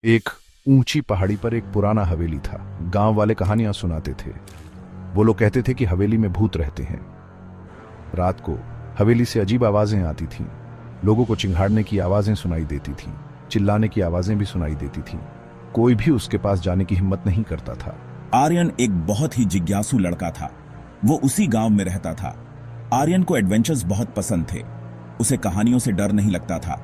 एक ऊंची पहाड़ी पर एक पुराना हवेली था। गांव वाले कहानियां सुनाते थे। वो लोग कहते थे कि हवेली में भूत रहते हैं। रात को हवेली से अजीब आवाजें आती थीं। लोगों को चिंघाड़ने की आवाजें सुनाई देती थीं, चिल्लाने की आवाजें भी सुनाई देती थीं। कोई भी उसके पास जाने की हिम्मत नहीं करता था। आर्यन एक बहुत ही जिज्ञासु लड़का था। वो उसी गांव में रहता था। आर्यन को एडवेंचर्स बहुत पसंद थे। उसे कहानियों से डर नहीं लगता था।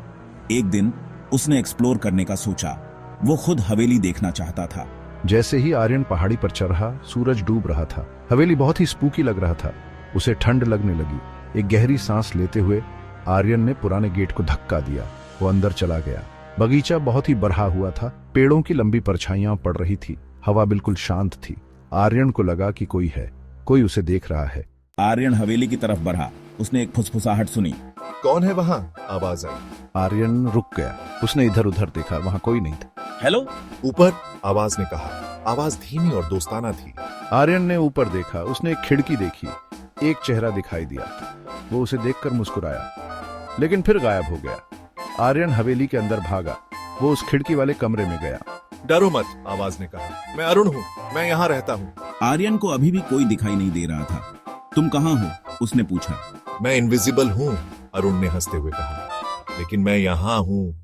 एक दिन उसने एक्सप्लोर करने का सोचा। वो खुद हवेली देखना चाहता था। जैसे ही आर्यन पहाड़ी पर चढ़ा, सूरज डूब रहा था। हवेली बहुत ही स्पूकी लग रहा था। उसे ठंड लगने लगी। एक गहरी सांस लेते हुए आर्यन ने पुराने गेट को धक्का दिया। वो अंदर चला गया। बगीचा बहुत ही बरहा हुआ था। पेड़ों की लंबी परछाइयां पड़ रही थी। हवा बिल्कुल शांत थी। आर्यन को लगा कि कोई है, कोई उसे देख रहा है। आर्यन हवेली की तरफ बढ़ा। उसने एक फुसफुसाहट सुनी। कौन है वहां? आवाज आई। आर्यन रुक गया। उसने इधर उधर देखा, वहां कोई नहीं था। हेलो। ऊपर आवाज ने कहा। आवाज धीमी और दोस्ताना थी। आर्यन ने ऊपर देखा। उसने एक खिड़की देखी। एक चेहरा दिखाई दिया। वो उसे देखकर मुस्कुराया, लेकिन फिर गायब हो गया। आर्यन हवेली के अंदर भागा। वो उस खिड़की वाले कमरे में गया। डरो मत, आवाज ने कहा। मैं अरुण हूँ, मैं यहाँ रहता हूँ। आर्यन को अभी भी कोई दिखाई नहीं दे रहा था। तुम कहाँ हो? उसने पूछा। मैं इनविजिबल हूँ, अरुण ने हंसते हुए कहा। लेकिन मैं यहाँ हूँ,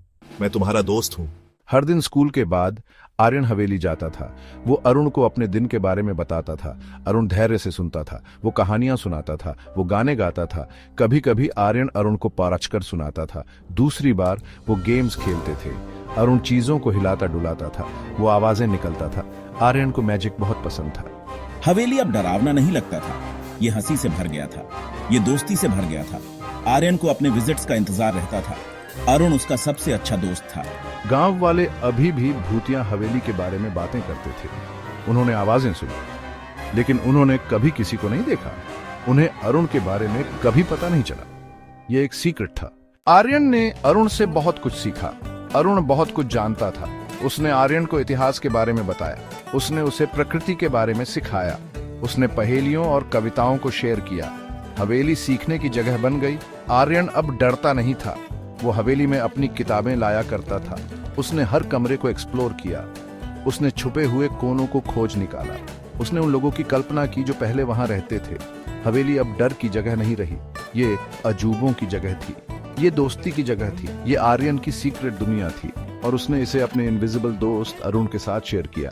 मैं तुम्हारा दोस्त हूँ। हर दिन स्कूल के बाद आर्यन हवेली जाता था। वो अरुण को अपने दिन के बारे में बताता था। अरुण धैर्य से सुनता था। वो कहानियां सुनाता था। वो गाने गाता था। कभी कभी आर्यन अरुण को परचकर सुनाता था। दूसरी बार वो गेम्स खेलते थे। अरुण चीजों को हिलाता डुलाता था। वो आवाजें निकलता था। आर्यन को मैजिक बहुत पसंद था। हवेली अब डरावना नहीं लगता था। ये हंसी से भर गया था। ये दोस्ती से भर गया था। आर्यन को अपने विजिट्स का इंतजार रहता था। अरुण उसका सबसे अच्छा दोस्त था। गांव वाले अभी भी भूतिया हवेली के बारे में बातें करते थे। उन्होंने आवाजें सुनी, लेकिन उन्होंने कभी किसी को नहीं देखा। उन्हें अरुण के बारे में कभी पता नहीं चला। यह एक सीक्रेट था। आर्यन ने अरुण से बहुत कुछ सीखा। अरुण बहुत कुछ जानता था। उसने आर्यन को इतिहास के बारे में बताया। उसने उसे प्रकृति के बारे में सिखाया। उसने पहेलियों और कविताओं को शेयर किया। हवेली सीखने की जगह बन गई। आर्यन अब डरता नहीं था। वो हवेली में अपनी किताबें लाया करता था। उसने हर कमरे को एक्सप्लोर किया। उसने छुपे हुए कोनों को खोज निकाला। उसने उन लोगों की कल्पना की जो पहले वहां रहते थे। हवेली अब डर की जगह नहीं रही। ये अजूबों की जगह थी। ये दोस्ती की जगह थी। ये आर्यन की सीक्रेट दुनिया थी और उसने इसे अपने इनविजिबल दोस्त अरुण के साथ शेयर किया।